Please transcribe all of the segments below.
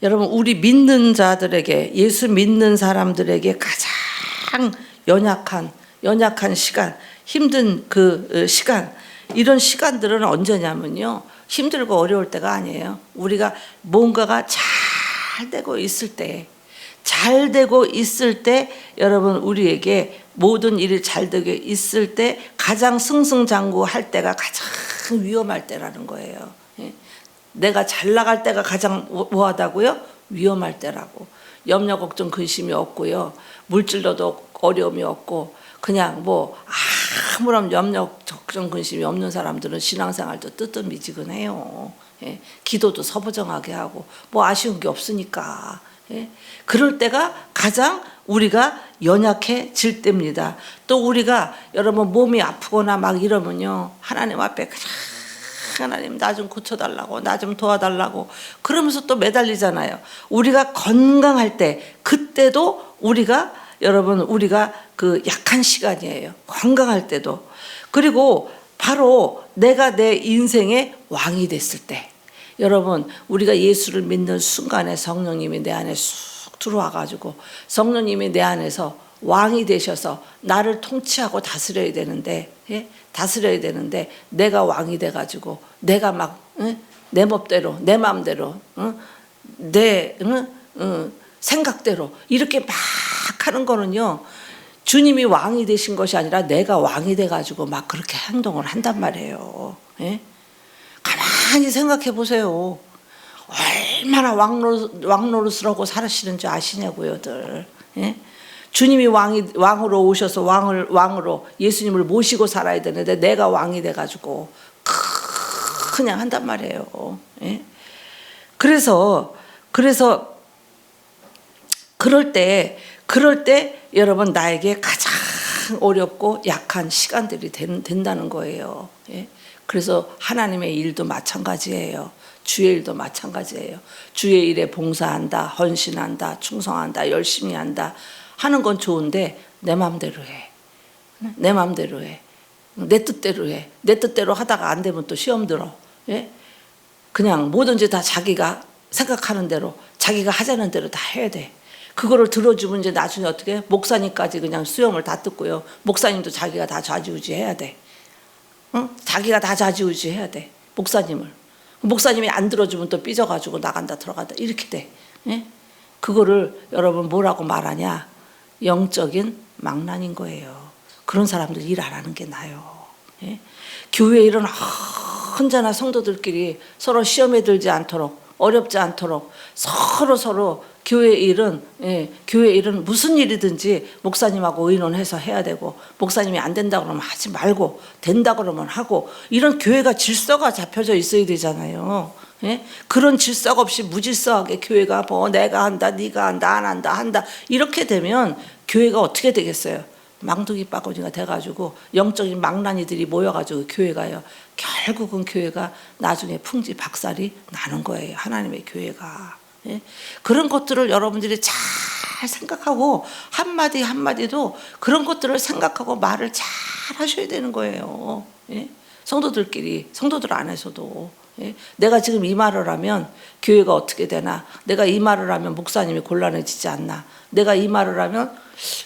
여러분, 우리 믿는 자들에게, 예수 믿는 사람들에게 가장 연약한 시간, 힘든 그 시간, 이런 시간들은 언제냐면요, 힘들고 어려울 때가 아니에요. 우리가 뭔가가 잘 되고 있을 때, 여러분, 우리에게 모든 일이 잘 되게 있을 때 가장 승승장구할 때가 가장 위험할 때라는 거예요. 내가 잘 나갈 때가 가장 뭐하다고요? 위험할 때라고. 염려 걱정 근심이 없고요, 물질로도 어려움이 없고, 그냥 뭐 아무런 염려 걱정 근심이 없는 사람들은 신앙생활도 뜨뜻미지근해요. 기도도 서부정하게 하고 뭐 아쉬운 게 없으니까. 그럴 때가 가장 우리가 연약해질 때입니다. 또 우리가 여러분 몸이 아프거나 막 이러면요, 하나님 앞에 그냥 하나님 나 좀 고쳐달라고, 나 좀 도와달라고 그러면서 또 매달리잖아요. 우리가 건강할 때, 그때도 우리가 그 약한 시간이에요. 건강할 때도. 그리고 바로 내가 내 인생의 왕이 됐을 때, 여러분, 우리가 예수를 믿는 순간에 성령님이 내 안에 쑥 들어와가지고 성령님이 내 안에서 왕이 되셔서 나를 통치하고 다스려야 되는데, 내가 왕이 돼가지고 내가 막 내 멋대로, 내 마음대로, 내 생각대로 이렇게 막 하는 거는요, 주님이 왕이 되신 것이 아니라 내가 왕이 돼가지고 막 그렇게 행동을 한단 말이에요. 가만히 생각해 보세요. 얼마나 왕노릇을 하고 살으시는지 아시냐고요들. 주님이 왕으로 오셔서 왕으로 예수님을 모시고 살아야 되는데 내가 왕이 돼가지고 그냥 한단 말이에요. 그래서 그럴 때 여러분, 나에게 가장 어렵고 약한 시간들이 된다는 거예요. 그래서 하나님의 일도 마찬가지예요. 주의 일도 마찬가지예요. 주의 일에 봉사한다, 헌신한다, 충성한다, 열심히 한다 하는 건 좋은데 내 마음대로 해. 내 마음대로 해. 내 뜻대로 해. 내 뜻대로 하다가 안 되면 또 시험 들어. 그냥 뭐든지 다 자기가 생각하는 대로, 자기가 하자는 대로 다 해야 돼. 그거를 들어주면 이제 나중에 어떻게 해? 목사님까지 그냥 수염을 다 뜯고요. 목사님도 자기가 다 좌지우지 해야 돼. 자기가 다 좌지우지 해야 돼. 목사님이 안 들어주면 또 삐져가지고 나간다 들어간다 이렇게 돼. 그거를 여러분 뭐라고 말하냐? 영적인 망난인 거예요. 그런 사람들 일 안 하는 게 나아요. 교회 일은 혼자나 성도들끼리 서로 시험에 들지 않도록, 어렵지 않도록 서로 교회 일은 무슨 일이든지 목사님하고 의논해서 해야 되고, 목사님이 안 된다 그러면 하지 말고 된다 그러면 하고, 이런 교회가 질서가 잡혀져 있어야 되잖아요. 그런 질서가 없이 무질서하게 교회가 뭐 내가 한다, 네가 한다, 안 한다 이렇게 되면 교회가 어떻게 되겠어요? 망둥이 빠꾸니가 돼가지고 영적인 망나니들이 모여가지고 교회가요, 결국은 교회가 나중에 풍지박살이 나는 거예요. 하나님의 교회가. 그런 것들을 여러분들이 잘 생각하고 한마디도 그런 것들을 생각하고 말을 잘 하셔야 되는 거예요. 성도들끼리, 성도들 안에서도. 내가 지금 이 말을 하면 교회가 어떻게 되나, 내가 이 말을 하면 목사님이 곤란해지지 않나, 내가 이 말을 하면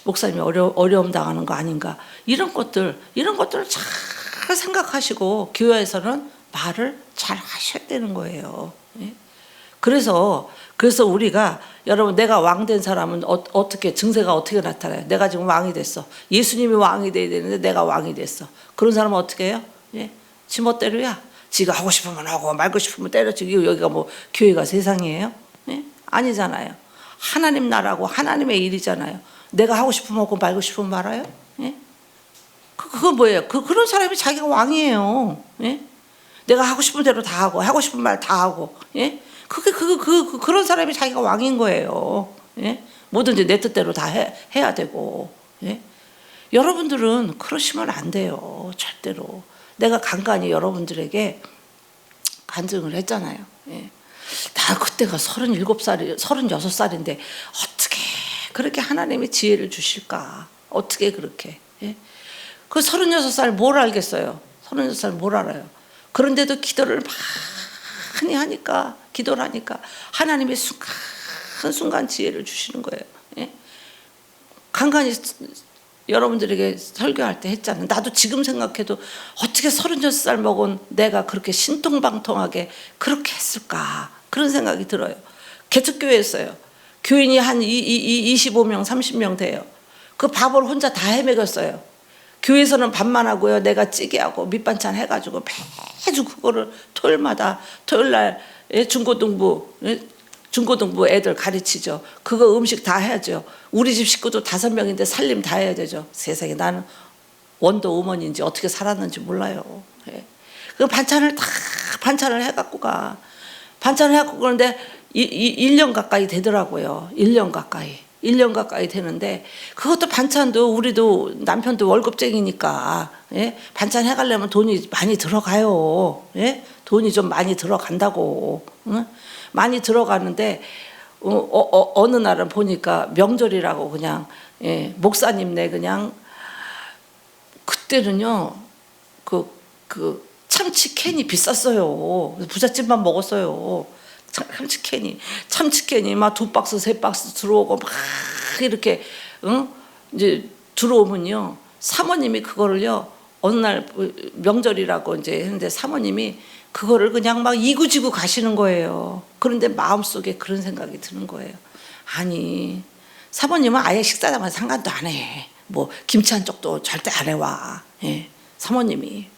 목사님이 어려움 당하는 거 아닌가, 이런 것들을 잘 생각하시고 교회에서는 말을 잘 하셔야 되는 거예요. 그래서 우리가, 여러분, 내가 왕 된 사람은 어떻게, 증세가 어떻게 나타나요? 내가 지금 왕이 됐어. 예수님이 왕이 돼야 되는데 내가 왕이 됐어. 그런 사람은 어떻게 해요? 지 멋대로야. 지가 하고 싶으면 하고 말고 싶으면 때려치고. 여기가 뭐 교회가 세상이에요? 아니잖아요. 하나님 나라고 하나님의 일이잖아요. 내가 하고 싶으면 하고 말고 싶으면 말아요? 그건 뭐예요? 그런 사람이 자기가 왕이에요. 내가 하고 싶은 대로 다 하고 하고 싶은 말 다 하고. 그런 사람이 자기가 왕인 거예요. 뭐든지 내 뜻대로 다 해야 되고. 여러분들은 그러시면 안 돼요. 절대로. 내가 간간히 여러분들에게 간증을 했잖아요. 나 그때가 36살인데 어떻게 그렇게 하나님이 지혜를 주실까? 어떻게 그렇게? 그 36살 뭘 알겠어요? 36살 뭘 알아요? 그런데도 기도를 하니까 하나님이 순간 한순간 지혜를 주시는 거예요. 예? 간간히 여러분들에게 설교할 때 했잖아요. 나도 지금 생각해도 어떻게 36살 먹은 내가 그렇게 신통방통하게 그렇게 했을까, 그런 생각이 들어요. 개척교회였어요. 교인이 한 25명 30명 돼요. 그 밥을 혼자 다 해먹였어요. 교회에서는 밥만 하고요, 내가 찌개하고 밑반찬 해가지고 매주 그거를 토요일날 중고등부 애들 가르치죠. 그거 음식 다 해야죠. 우리 집 식구도 5명인데 살림 다 해야 되죠. 세상에, 나는 원도 우먼인지 어떻게 살았는지 몰라요. 예. 그 반찬을 해갖고 가. 반찬을 해갖고 그런데 1년 가까이 되더라고요. 1년 가까이 되는데, 그것도 반찬도, 우리도 남편도 월급쟁이니까, 예? 반찬 해가려면 돈이 많이 들어가요. 예? 돈이 좀 많이 들어간다고. 응? 많이 들어가는데, 어느 날은 보니까 명절이라고 그냥, 예, 목사님네 그냥, 그때는요, 그 참치 캔이 비쌌어요. 부잣집만 먹었어요. 참치 캔이 막 2박스 3박스 들어오고 막 이렇게, 응? 이제 들어오면요, 사모님이 그거를요, 어느 날 명절이라고 이제 했는데 사모님이 그거를 그냥 막 이구지구 가시는 거예요. 그런데 마음속에 그런 생각이 드는 거예요. 아니, 사모님은 아예 식사하면 상관도 안 해. 뭐 김치 한 쪽도 절대 안 해와. 예, 사모님이.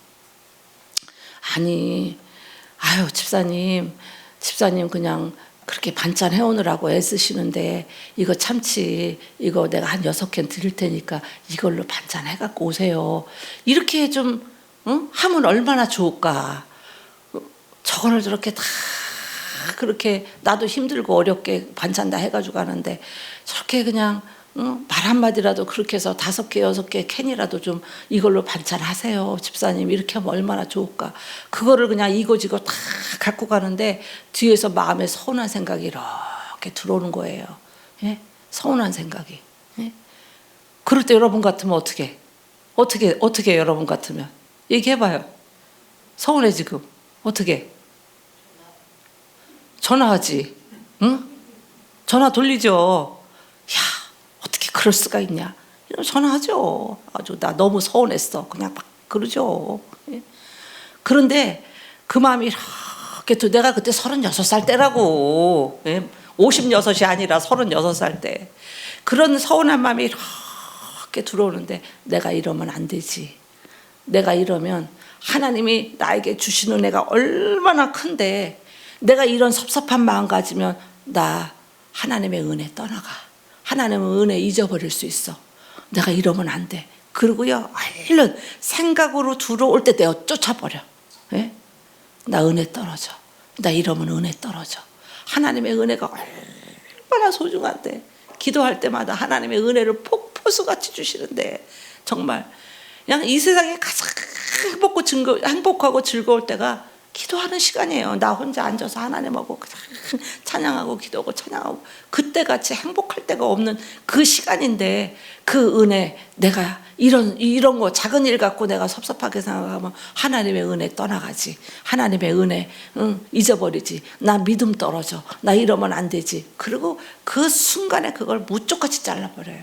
아니, 아유, 집사님 그냥 그렇게 반찬 해오느라고 애쓰시는데, 이거 참치 이거 내가 한 6캔 드릴 테니까 이걸로 반찬 해갖고 오세요. 이렇게 좀, 응? 하면 얼마나 좋을까. 저거를 저렇게 다 그렇게, 나도 힘들고 어렵게 반찬 다 해가지고 가는데 저렇게 그냥, 응? 말 한마디라도 그렇게 해서 5개 6개 캔이라도 좀 이걸로 반찬하세요 집사님, 이렇게 하면 얼마나 좋을까. 그거를 그냥 이거지고 다 갖고 가는데 뒤에서 마음에 서운한 생각이 이렇게 들어오는 거예요. 예? 서운한 생각이. 예? 그럴 때 여러분 같으면 어떻게 여러분 같으면 얘기해봐요. 서운해 지금. 어떻게? 전화하지. 응? 전화 돌리죠. 야, 어떻게 그럴 수가 있냐. 이러면 전화하죠. 아주 나 너무 서운했어. 그냥 막 그러죠. 예? 그런데 그 마음이 이렇게 또, 내가 그때 36살 때라고. 예? 56이 아니라 36살 때. 그런 서운한 마음이 이렇게 들어오는데, 내가 이러면 안 되지. 내가 이러면 하나님이 나에게 주신 은혜가 얼마나 큰데, 내가 이런 섭섭한 마음 가지면 나 하나님의 은혜 떠나가. 하나님의 은혜 잊어버릴 수 있어. 내가 이러면 안 돼. 그리고요, 얼른 생각으로 들어올 때 내가 쫓아버려. 예? 나 은혜 떨어져. 나 이러면 은혜 떨어져. 하나님의 은혜가 얼마나 소중한데, 기도할 때마다 하나님의 은혜를 폭포수같이 주시는데, 정말 그냥 이 세상에 가장 행복하고 즐거울 때가 기도하는 시간이에요. 나 혼자 앉아서 하나님하고 찬양하고 기도하고 찬양하고, 그때같이 행복할 때가 없는 그 시간인데, 그 은혜, 내가 이런 거 작은 일 갖고 내가 섭섭하게 생각하면 하나님의 은혜 떠나가지. 하나님의 은혜, 응, 잊어버리지. 나 믿음 떨어져. 나 이러면 안 되지. 그리고 그 순간에 그걸 무쪽같이 잘라버려요.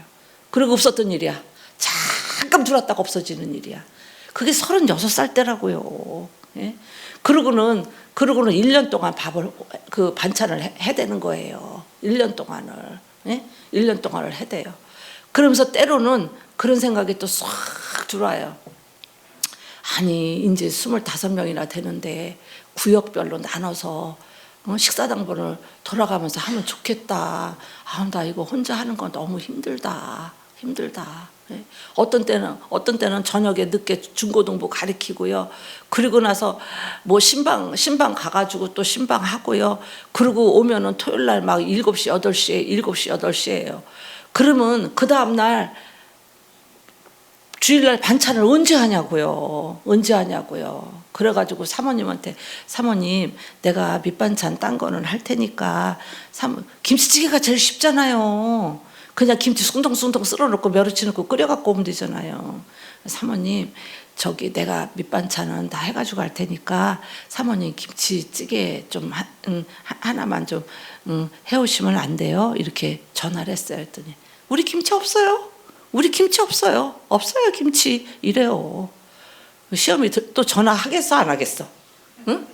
그리고 없었던 일이야. 잠깐 들어왔다가 없어지는 일이야. 그게 36살 때라고요. 예? 그러고는 1년 동안 반찬을 해대는 거예요. 1년 동안을. 예? 1년 동안을 해대요. 그러면서 때로는 그런 생각이 또 싹 들어와요. 아니, 이제 25명이나 되는데 구역별로 나눠서 식사당번을 돌아가면서 하면 좋겠다. 아, 나 이거 혼자 하는 건 너무 힘들다. 예. 어떤 때는 저녁에 늦게 중고등부 가르치고요. 그리고 나서 뭐 신방 가가지고 또 신방 하고요. 그리고 오면은 토요일 날 막 7시 8시예요. 그러면 그 다음 날 주일날 반찬을 언제 하냐고요. 그래가지고 사모님한테, 사모님, 내가 밑반찬 딴 거는 할 테니까 김치찌개가 제일 쉽잖아요. 그냥 김치 숭덩숭덩 썰어놓고 멸치 넣고 끓여갖고 오면 되잖아요. 사모님, 저기 내가 밑반찬은 다 해가지고 갈 테니까 사모님 김치찌개 좀 하나만 좀 해오시면 안 돼요? 이렇게 전화를 했어요. 했더니 우리 김치 없어요. 우리 김치 없어요. 없어요 김치 이래요. 시험이 또 전화하겠어 안 하겠어? 응?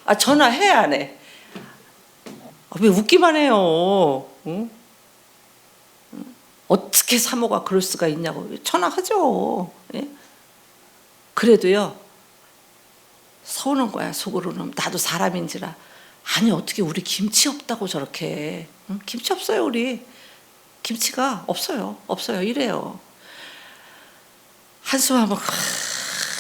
아 전화해 안 해? 왜 웃기만 해요? 응? 어떻게 사모가 그럴 수가 있냐고 전화하죠. 예? 그래도요 서우는 거야 속으로는. 나도 사람인지라 아니 어떻게 우리 김치 없다고 저렇게 응? 김치 없어요. 우리 김치가 없어요. 없어요 이래요. 한숨 한번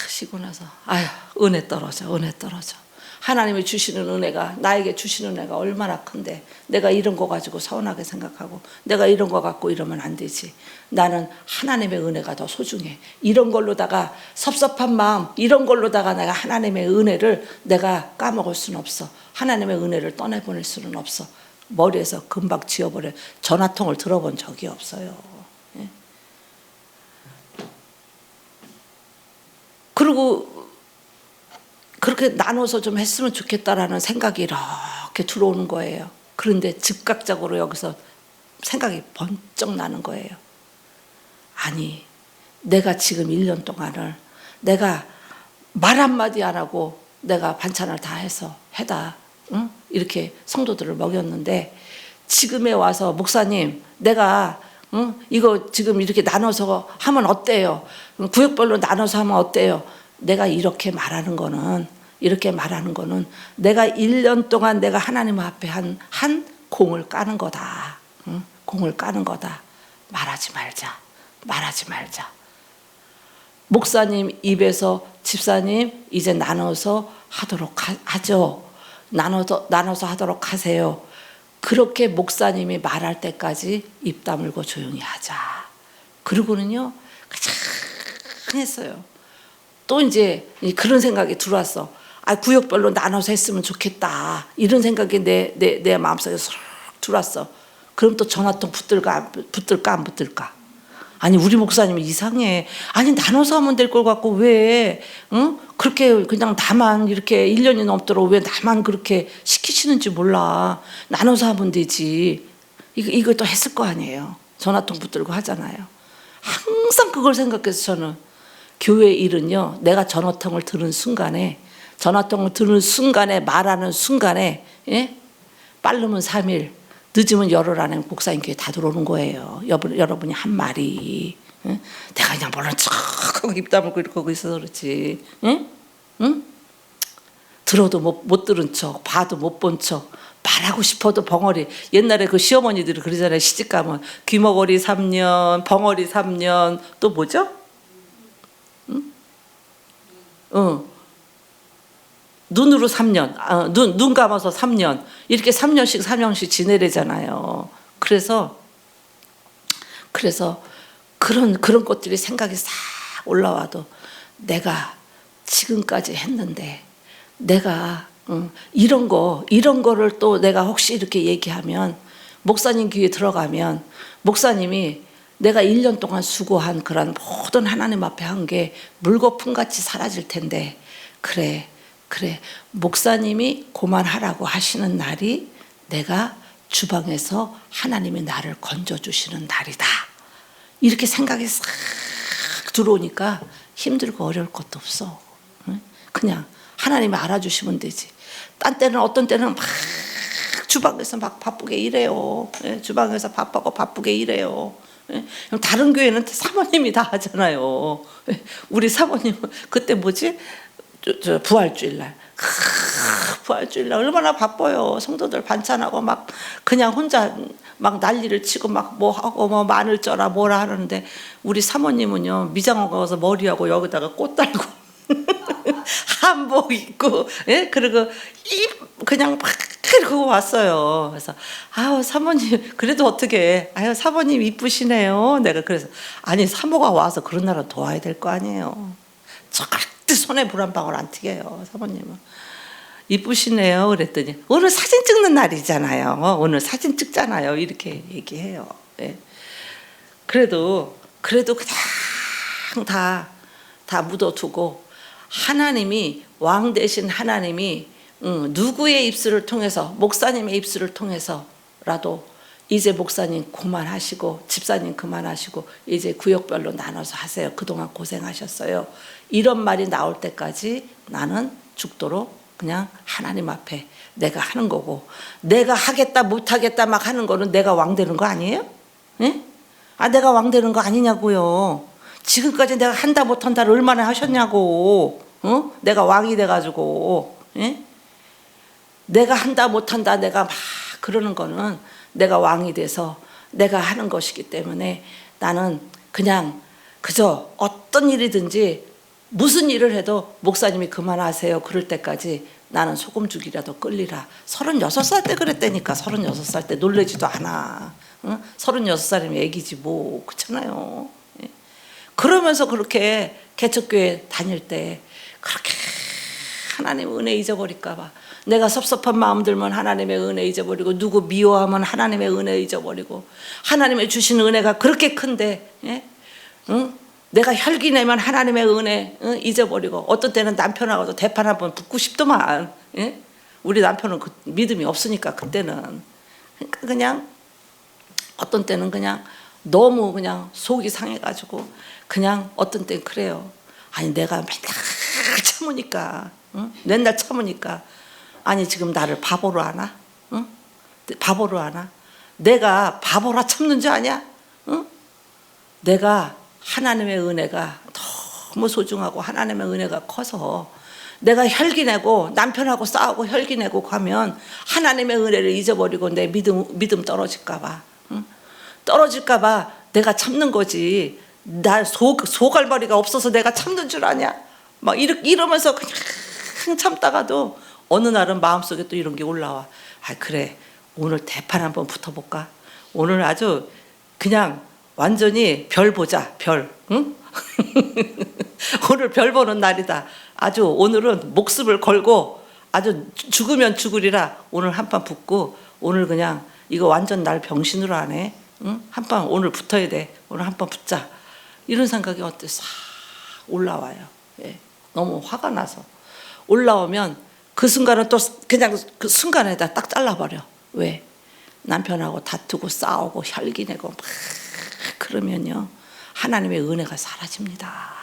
쉬고 나서 아휴 은혜 떨어져 은혜 떨어져. 하나님이 주시는 은혜가 나에게 주시는 은혜가 얼마나 큰데 내가 이런 거 가지고 서운하게 생각하고 내가 이런 거 갖고 이러면 안 되지. 나는 하나님의 은혜가 더 소중해. 이런 걸로다가 섭섭한 마음 이런 걸로다가 내가 하나님의 은혜를 내가 까먹을 수는 없어. 하나님의 은혜를 떠내보낼 수는 없어. 머리에서 금방 지워버려. 전화통을 들어본 적이 없어요. 예? 그리고 그렇게 나눠서 좀 했으면 좋겠다라는 생각이 이렇게 들어오는 거예요. 그런데 즉각적으로 여기서 생각이 번쩍 나는 거예요. 아니 내가 지금 1년 동안을 내가 말 한마디 안 하고 내가 반찬을 다 해서 해다 응? 이렇게 성도들을 먹였는데 지금에 와서 목사님 내가 응? 이거 지금 이렇게 나눠서 하면 어때요? 구역별로 나눠서 하면 어때요? 내가 이렇게 말하는 거는 내가 1년 동안 내가 하나님 앞에 한 공을 까는 거다. 응? 공을 까는 거다. 말하지 말자. 목사님 입에서 집사님 이제 나눠서 하도록 하죠. 나눠서 하도록 하세요. 그렇게 목사님이 말할 때까지 입 다물고 조용히 하자. 그러고는요 가장 했어요. 또 이제 그런 생각이 들어왔어. 아 구역별로 나눠서 했으면 좋겠다. 이런 생각이 내 마음속에 쏙 들어왔어. 그럼 또 전화통 붙들까 안 붙들까? 아니 우리 목사님이 이상해. 아니 나눠서 하면 될 걸 갖고 왜 응? 그렇게 그냥 나만 이렇게 1년이 넘도록 왜 나만 그렇게 시키시는지 몰라. 나눠서 하면 되지. 이거 또 했을 거 아니에요. 전화통 붙들고 하잖아요. 항상 그걸 생각해서 저는 교회 일은요 내가 전화통을 드는 순간에 말하는 순간에 예? 빠르면 3일 늦으면 열흘 안에 목사님 교회 다 들어오는 거예요. 여러분이 한 말이 예? 내가 그냥 모른 척하고 입 다물고 이렇게 하고 있어서 그렇지. 예? 응? 들어도 못 들은 척 봐도 못 본 척 말하고 싶어도 벙어리. 옛날에 그 시어머니들이 그러잖아요. 시집가면 귀머거리 3년 벙어리 3년 또 뭐죠? 응? 눈으로 3년, 눈 감아서 3년, 이렇게 3년씩 지내래잖아요. 그래서 그런 것들이 생각이 싹 올라와도 내가 지금까지 했는데 내가 이런 거를 또 내가 혹시 이렇게 얘기하면 목사님 귀에 들어가면 목사님이 내가 1년 동안 수고한 그런 모든 하나님 앞에 한 게 물거품같이 사라질 텐데 그래 목사님이 그만하라고 하시는 날이 내가 주방에서 하나님이 나를 건져주시는 날이다. 이렇게 생각이 싹 들어오니까 힘들고 어려울 것도 없어. 그냥 하나님이 알아주시면 되지. 딴 때는 어떤 때는 막 주방에서 막 바쁘게 일해요. 주방에서 바쁘게 일해요. 다른 교회는 사모님이 다 하잖아요. 우리 사모님은 그때 뭐지? 부활주일날 얼마나 바빠요. 성도들 반찬하고 막 그냥 혼자 막 난리를 치고 막 뭐 하고 뭐 마늘 쪄라 뭐라 하는데 우리 사모님은요 미장원 가서 머리하고 여기다가 꽃 달고 한복 입고 그리고 그냥 막 그러고 왔어요. 그래서 아유 사모님 그래도 어떻게 아유 사모님 이쁘시네요. 내가 그래서 아니 사모가 와서 그런 날은 도와야 될 거 아니에요. 절대 손에 불 한 방울 안 튀겨요. 사모님은 이쁘시네요. 그랬더니 오늘 사진 찍는 날이잖아요. 오늘 사진 찍잖아요. 이렇게 얘기해요. 그래도 그냥 다 다 묻어두고 하나님이 왕 대신 하나님이 누구의 입술을 통해서 목사님의 입술을 통해서라도 이제 목사님 그만하시고 집사님 그만하시고 이제 구역별로 나눠서 하세요. 그동안 고생하셨어요. 이런 말이 나올 때까지 나는 죽도록 그냥 하나님 앞에 내가 하는 거고 내가 하겠다 못하겠다 막 하는 거는 내가 왕 되는 거 아니에요? 예? 내가 왕 되는 거 아니냐고요. 지금까지 내가 한다 못한다를 얼마나 하셨냐고. 내가 왕이 돼가지고 예? 내가 한다 못한다 내가 막 그러는 거는 내가 왕이 돼서 내가 하는 것이기 때문에 나는 그냥 그저 어떤 일이든지 무슨 일을 해도 목사님이 그만하세요 그럴 때까지 나는 소금 죽이라도 끌리라. 36살 때 그랬다니까. 36살 때 놀래지도 않아. 36살이면 애기지 뭐. 그렇잖아요. 그러면서 그렇게 개척교회 다닐 때 그렇게 하나님 은혜 잊어버릴까 봐 내가 섭섭한 마음 들면 하나님의 은혜 잊어버리고 누구 미워하면 하나님의 은혜 잊어버리고 하나님의 주신 은혜가 그렇게 큰데 예? 내가 혈기 내면 하나님의 은혜 잊어버리고 어떤 때는 남편하고도 대판 한번 붙고 싶더만 예? 우리 남편은 그 믿음이 없으니까 그때는 그러니까 그냥 어떤 때는 그냥 너무 그냥 속이 상해가지고 그냥 어떤 때는 그래요. 아니 내가 맨날 참으니까 맨날 참으니까 아니 지금 나를 바보로 하나? 바보로 하나? 내가 바보라 참는 줄 아냐? 내가 하나님의 은혜가 너무 소중하고 하나님의 은혜가 커서 내가 혈기내고 남편하고 싸우고 혈기내고 가면 하나님의 은혜를 잊어버리고 내 믿음 떨어질까 봐 떨어질까 봐 내가 참는 거지. 나 소갈머리가 없어서 내가 참는 줄 아냐? 막 이러면서 그냥 참다가도 어느 날은 마음속에 또 이런 게 올라와. 그래 오늘 대판 한번 붙어볼까? 오늘 아주 그냥 완전히 별 보자. 별. 응? 오늘 별 보는 날이다. 아주 오늘은 목숨을 걸고 아주 죽으면 죽으리라. 오늘 한판 붙고 오늘 그냥 이거 완전 날 병신으로 하네. 응? 한판 오늘 붙어야 돼. 오늘 한판 붙자. 이런 생각이 어때 싹 올라와요. 예. 너무 화가 나서 올라오면 그 순간은 또 그냥 그 순간에다 딱 잘라버려. 왜? 남편하고 다투고 싸우고 혈기내고 막 그러면요 하나님의 은혜가 사라집니다.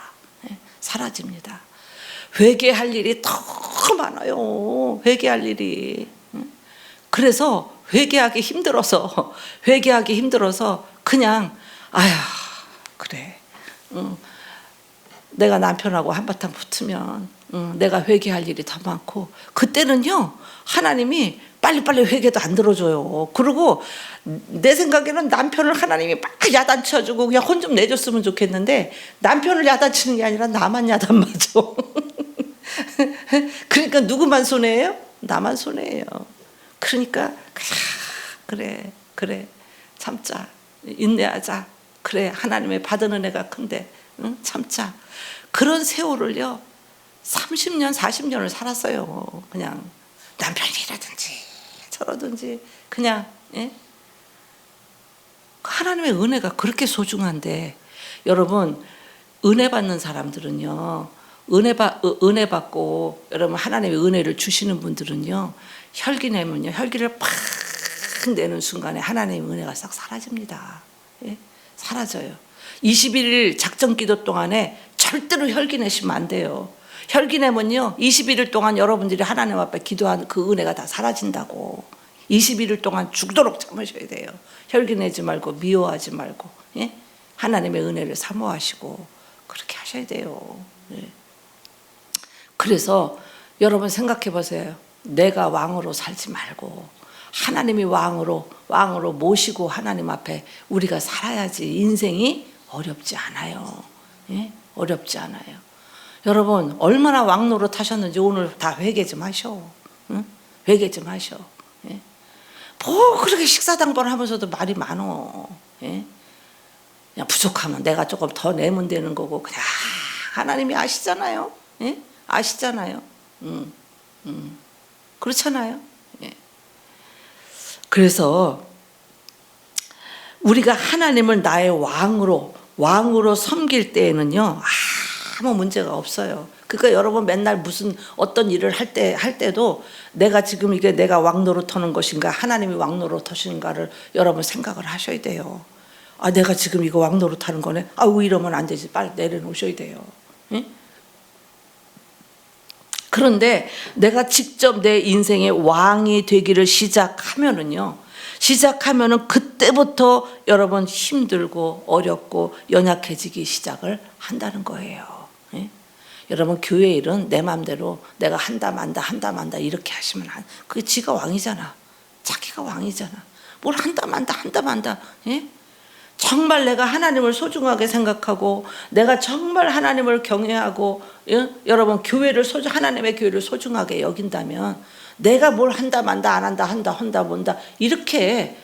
예? 사라집니다. 회개할 일이 더 많아요. 회개할 일이. 그래서 회개하기 힘들어서 그냥 아휴 그래 내가 남편하고 한바탕 붙으면 내가 회개할 일이 더 많고 그때는요 하나님이 빨리빨리 회개도 안 들어줘요. 그리고 내 생각에는 남편을 하나님이 막 야단쳐주고 그냥 혼 좀 내줬으면 좋겠는데 남편을 야단치는 게 아니라 나만 야단 맞아. 그러니까 누구만 손해예요? 나만 손해예요. 그러니까 그래 참자 인내하자. 그래 하나님의 받은 은혜가 큰데 참자. 그런 세월을요 30년 40년을 살았어요. 그냥 남편이 이러든지 저러든지 그냥 예? 하나님의 은혜가 그렇게 소중한데 여러분 은혜 받는 사람들은요 은혜 받고 여러분 하나님의 은혜를 주시는 분들은요 혈기 내면요 혈기를 팍 내는 순간에 하나님의 은혜가 싹 사라집니다. 예? 사라져요. 21일 작전 기도 동안에 절대로 혈기 내시면 안 돼요. 혈기 내면요 21일 동안 여러분들이 하나님 앞에 기도한 그 은혜가 다 사라진다고. 21일 동안 죽도록 참으셔야 돼요. 혈기 내지 말고 미워하지 말고 예? 하나님의 은혜를 사모하시고 그렇게 하셔야 돼요. 예. 그래서 여러분 생각해 보세요. 내가 왕으로 살지 말고 하나님이 왕으로 모시고 하나님 앞에 우리가 살아야지 인생이 어렵지 않아요. 예? 어렵지 않아요. 여러분 얼마나 왕 노릇 하셨는지 오늘 다 회개 좀 하셔. 응? 회개 좀 하셔. 예? 뭐 그렇게 식사당번 하면서도 말이 많어. 예? 그냥 부족하면 내가 조금 더 내면 되는 거고 그냥 하나님이 아시잖아요. 예? 아시잖아요. 그렇잖아요. 예. 그래서 우리가 하나님을 나의 왕으로 섬길 때에는요 아무 문제가 없어요. 그러니까 여러분 맨날 무슨 어떤 일을 할 때도 내가 지금 이게 내가 왕노릇하는 것인가 하나님이 왕노릇하시는가를 여러분 생각을 하셔야 돼요. 아, 내가 지금 이거 왕노릇하는 거네. 아우, 이러면 안 되지. 빨리 내려놓으셔야 돼요. 응? 그런데 내가 직접 내 인생의 왕이 되기를 시작하면은 그때부터 여러분 힘들고 어렵고 연약해지기 시작을 한다는 거예요. 예? 여러분 교회 일은 내 마음대로 내가 한다 만다 이렇게 하시면 그게 지가 왕이잖아. 자기가 왕이잖아. 뭘 한다 만다. 예? 정말 내가 하나님을 소중하게 생각하고 내가 정말 하나님을 경외하고, 예? 여러분 하나님의 교회를 소중하게 여긴다면 내가 뭘 한다 만다 안 한다 한다 뭔다 이렇게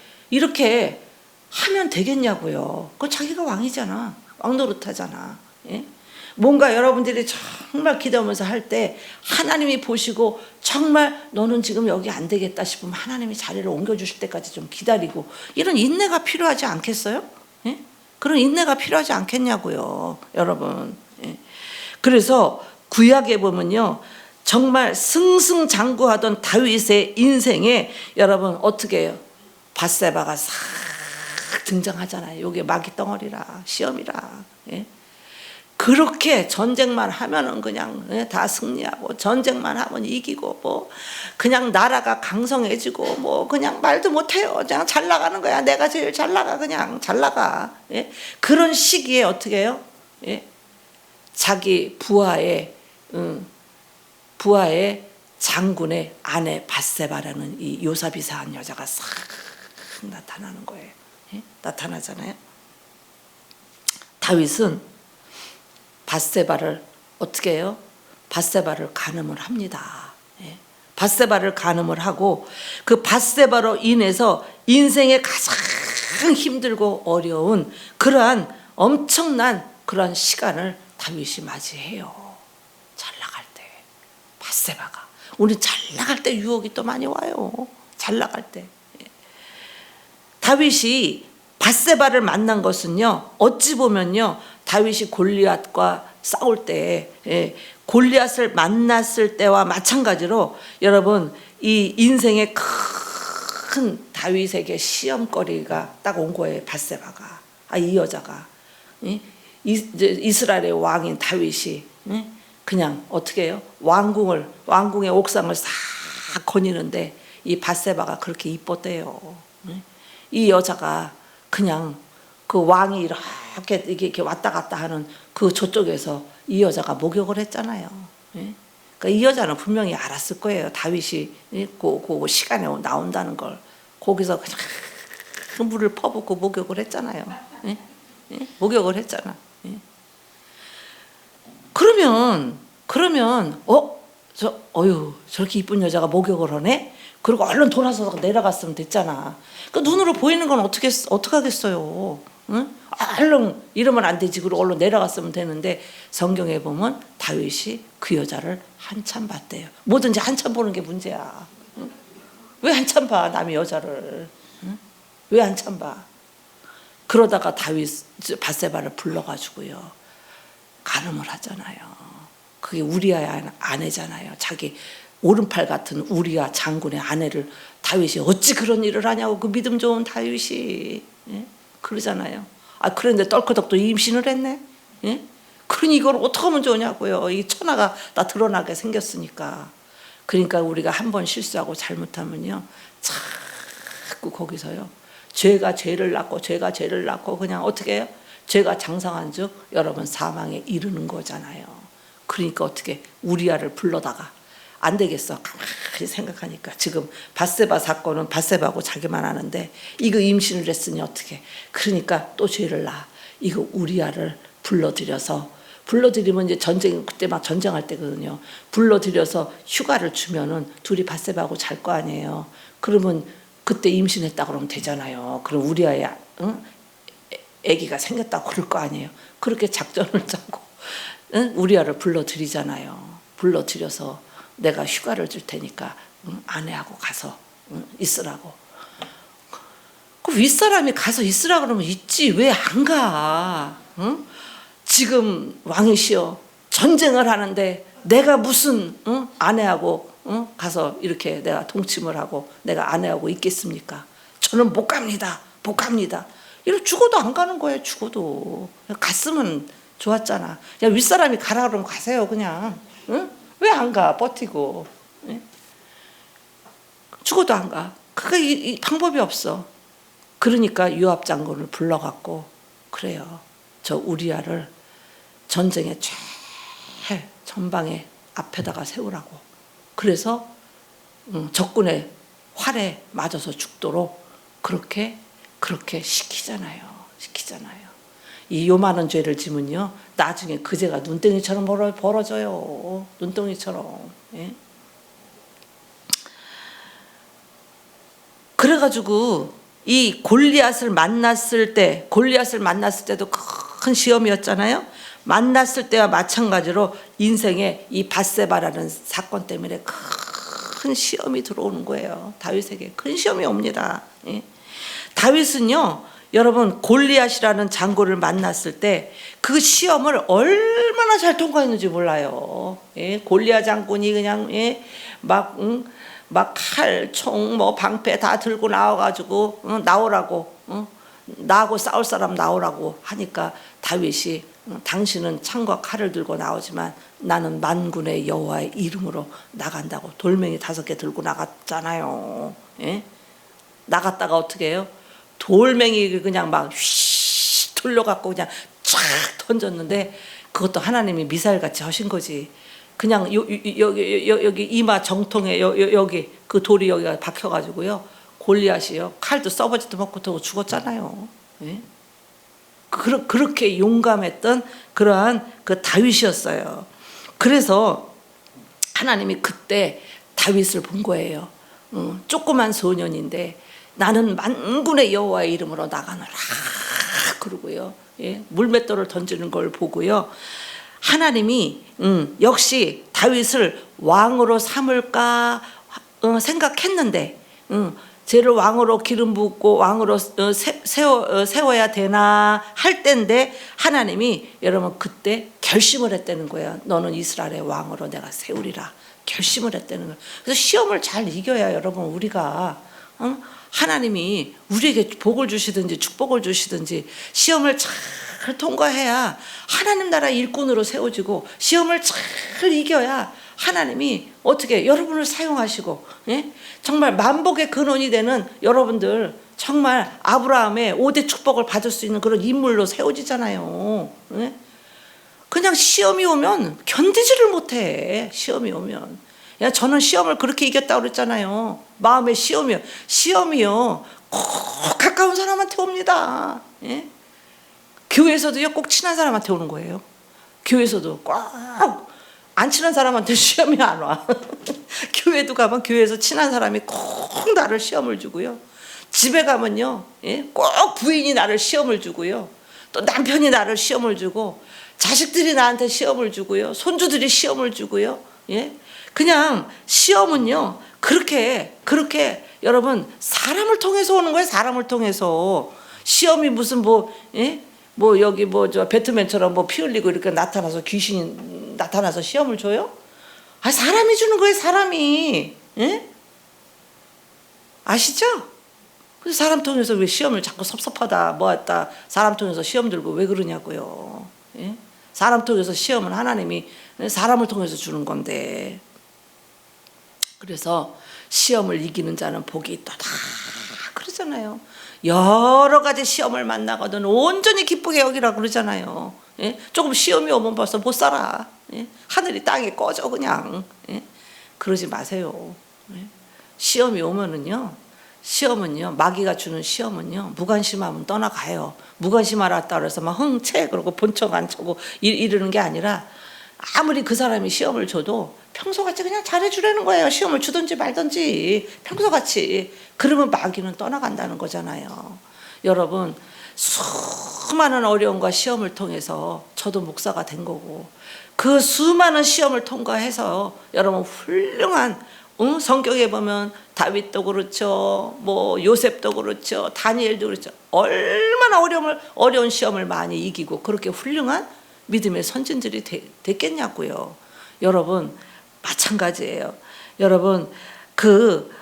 하면 되겠냐고요. 그건 자기가 왕이잖아. 왕노릇하잖아. 예? 뭔가 여러분들이 정말 기도하면서 할 때 하나님이 보시고 정말 너는 지금 여기 안 되겠다 싶으면 하나님이 자리를 옮겨주실 때까지 좀 기다리고, 이런 인내가 필요하지 않겠어요? 예? 그런 인내가 필요하지 않겠냐고요, 여러분. 예. 그래서 구약에 보면요, 정말 승승장구하던 다윗의 인생에 여러분 어떻게 해요? 밧세바가 싹 등장하잖아요. 이게 마귀덩어리라, 시험이라. 예? 그렇게 전쟁만 하면은 그냥 다 승리하고, 전쟁만 하면 이기고, 뭐 그냥 나라가 강성해지고, 뭐 그냥 말도 못해요. 그냥 잘 나가는 거야. 내가 제일 잘 나가. 그냥 잘 나가. 예? 그런 시기에 어떻게 해요? 예? 자기 부하의 장군의 아내 밧세바라는 이 요사비사한 여자가 싹 나타나는 거예요. 예? 나타나잖아요. 다윗은 밧세바를 어떻게 해요? 밧세바를 간음을 합니다. 예. 밧세바를 간음을 하고, 그 밧세바로 인해서 인생에 가장 힘들고 어려운 그러한 엄청난 그러한 시간을 다윗이 맞이해요. 잘 나갈 때 밧세바가, 우리 잘 나갈 때 유혹이 또 많이 와요. 잘 나갈 때. 예. 다윗이 밧세바를 만난 것은요, 어찌 보면요, 다윗이 골리앗과 싸울 때, 예, 골리앗을 만났을 때와 마찬가지로 여러분 이 인생의 큰 다윗에게 시험거리가 딱 온 거예요. 밧세바가, 이 여자가, 예? 이스라엘의 왕인 다윗이, 예? 그냥 어떻게 해요? 왕궁의 옥상을 싹 거니는데 이 밧세바가 그렇게 이뻤대요. 예? 이 여자가 그냥 그 왕이 이렇게 왔다 갔다 하는 그 저쪽에서 이 여자가 목욕을 했잖아요. 예? 그러니까 이 여자는 분명히 알았을 거예요. 다윗이 그 시간에 나온다는 걸. 거기서 그냥 물을 퍼붓고 목욕을 했잖아요. 예? 예? 목욕을 했잖아. 예? 그러면 저렇게 이쁜 여자가 목욕을 하네? 그리고 얼른 돌아서 내려갔으면 됐잖아. 그 눈으로 보이는 건 어떻게 하겠어요? 응? 얼른 이러면 안 되지. 그리고 얼른 내려갔으면 되는데, 성경에 보면 다윗이 그 여자를 한참 봤대요. 뭐든지 한참 보는 게 문제야. 응? 왜 한참 봐, 남의 여자를? 응? 왜 한참 봐? 그러다가 밧세바를 불러가지고요, 간음을 하잖아요. 그게 우리아의 아내잖아요. 자기 오른팔 같은 우리아 장군의 아내를 다윗이 어찌 그런 일을 하냐고, 그 믿음 좋은 다윗이. 예? 그러잖아요. 그런데 떨커덕도 임신을 했네. 예? 그러니 이걸 어떻게 하면 좋냐고요. 이 천하가 다 드러나게 생겼으니까. 그러니까 우리가 한 번 실수하고 잘못하면요, 자꾸 거기서요, 죄가 죄를 낳고 그냥 어떻게 해요? 죄가 장성한즉 여러분 사망에 이르는 거잖아요. 그러니까 어떻게 우리아를 불러다가, 안 되겠어. 가만히 생각하니까 지금 밧세바 사건은 밧세바하고 자기만 아는데 이거 임신을 했으니 어떻게? 그러니까 또 죄를 낳아. 이거 우리아를 불러들이면 이제 그때 막 전쟁할 때거든요. 불러들여서 휴가를 주면은 둘이 밧세바하고 잘 거 아니에요. 그러면 그때 임신했다 그러면 되잖아요. 그럼 우리아의 아기가 생겼다고 그럴 거 아니에요. 그렇게 작전을 짜고 우리아를 불러들이잖아요. 불러들여서 내가 휴가를 줄 테니까 아내하고 가서 있으라고. 그 윗사람이 가서 있으라 그러면 있지, 왜 안 가? 응? 지금 왕이시여, 전쟁을 하는데 내가 무슨 아내하고 가서 이렇게 내가 동침을 하고 내가 아내하고 있겠습니까? 저는 못 갑니다. 못 갑니다. 이러 죽어도 안 가는 거예요. 죽어도. 갔으면 좋았잖아. 야, 윗사람이 가라 그러면 가세요. 그냥. 응? 왜 안 가? 버티고. 예? 죽어도 안 가. 그게 이 방법이 없어. 그러니까 요압 장군을 불러갖고 그래요. 저 우리아를 전쟁의 제일 전방에 앞에다가 세우라고. 그래서 적군의 활에 맞아서 죽도록 그렇게 시키잖아요. 이 요만한 죄를 지면요, 나중에 그 죄가 눈덩이처럼 벌어져요. 눈덩이처럼. 예? 그래가지고 이 골리앗을 만났을 때도 큰 시험이었잖아요. 만났을 때와 마찬가지로 인생에 이 밧세바라는 사건 때문에 큰 시험이 들어오는 거예요. 다윗에게 큰 시험이 옵니다. 예? 다윗은요, 여러분 골리앗이라는 장군을 만났을 때 그 시험을 얼마나 잘 통과했는지 몰라요. 예? 골리앗 장군이 그냥 막 칼, 총, 뭐 방패 다 들고 나와가지고 나오라고, 나하고 싸울 사람 나오라고 하니까 다윗이 당신은 창과 칼을 들고 나오지만 나는 만군의 여호와의 이름으로 나간다고 돌멩이 5개 들고 나갔잖아요. 예? 나갔다가 어떻게 해요? 돌멩이를 그냥 막 휘 돌려갖고 그냥 쫙 던졌는데 그것도 하나님이 미사일같이 하신 거지. 그냥 여기 이마 정통에 여기 그 돌이 여기가 박혀가지고요, 골리앗이요 칼도 써보지도 못하고 죽었잖아요. 예? 그렇게 용감했던 그러한 그 다윗이었어요. 그래서 하나님이 그때 다윗을 본 거예요. 조그만 소년인데 나는 만군의 여호와의 이름으로 나가노라 그러고요. 예? 물맷돌을 던지는 걸 보고요. 하나님이 역시 다윗을 왕으로 삼을까 생각했는데 쟤를 왕으로 기름 붓고 왕으로 세워야 되나 할 때인데 하나님이 여러분 그때 결심을 했다는 거예요. 너는 이스라엘의 왕으로 내가 세우리라 결심을 했다는 거예요. 그래서 시험을 잘 이겨야 여러분 우리가 하나님이 우리에게 복을 주시든지 축복을 주시든지 시험을 잘 통과해야 하나님 나라 일꾼으로 세워지고 시험을 잘 이겨야 하나님이 어떻게 여러분을 사용하시고, 예? 정말 만복의 근원이 되는 여러분들 정말 아브라함의 5대 축복을 받을 수 있는 그런 인물로 세워지잖아요. 예? 그냥 시험이 오면 견디지를 못해. 시험이 오면. 야, 저는 시험을 그렇게 이겼다고 그랬잖아요. 마음의 시험이요 꼭 가까운 사람한테 옵니다. 예? 교회에서도요 꼭 친한 사람한테 오는 거예요. 교회에서도 꼭 안 친한 사람한테 시험이 안 와. 교회도 가면 교회에서 친한 사람이 꼭 나를 시험을 주고요. 집에 가면요, 예? 꼭 부인이 나를 시험을 주고요. 또 남편이 나를 시험을 주고 자식들이 나한테 시험을 주고요. 손주들이 시험을 주고요. 예? 그냥 시험은요 그렇게 여러분 사람을 통해서 오는 거예요. 사람을 통해서. 시험이 무슨 뭐 여기 저 배트맨처럼 피 흘리고 이렇게 나타나서 귀신이 나타나서 시험을 줘요? 아, 사람이 주는 거예요. 사람이. 예? 아시죠? 그래서 사람 통해서 왜 시험을 자꾸 섭섭하다 뭐했다 사람 통해서 시험 들고 왜 그러냐고요. 예? 사람 통해서 시험은 하나님이 사람을 통해서 주는 건데. 그래서 시험을 이기는 자는 복이 있다 그러잖아요. 여러 가지 시험을 만나거든 온전히 기쁘게 여기라 그러잖아요. 예? 조금 시험이 오면 벌써 못 살아. 예? 하늘이 땅에 꺼져 그냥. 예? 그러지 마세요. 예? 시험이 오면은요, 시험은요, 마귀가 주는 시험은요, 무관심하면 떠나가요. 무관심하라 했다 그래서 막 흥채 그러고 본척 안 쳐고 이러는 게 아니라 아무리 그 사람이 시험을 줘도 평소같이 그냥 잘해주라는 거예요. 시험을 주든지 말든지 평소같이. 그러면 마귀는 떠나간다는 거잖아요. 여러분 수많은 어려움과 시험을 통해서 저도 목사가 된 거고 그 수많은 시험을 통과해서 여러분 훌륭한 성경에 보면 다윗도 그렇죠, 뭐 요셉도 그렇죠, 다니엘도 그렇죠. 얼마나 어려운 시험을 많이 이기고 그렇게 훌륭한 믿음의 선진들이 됐겠냐고요. 여러분 마찬가지예요. 여러분 그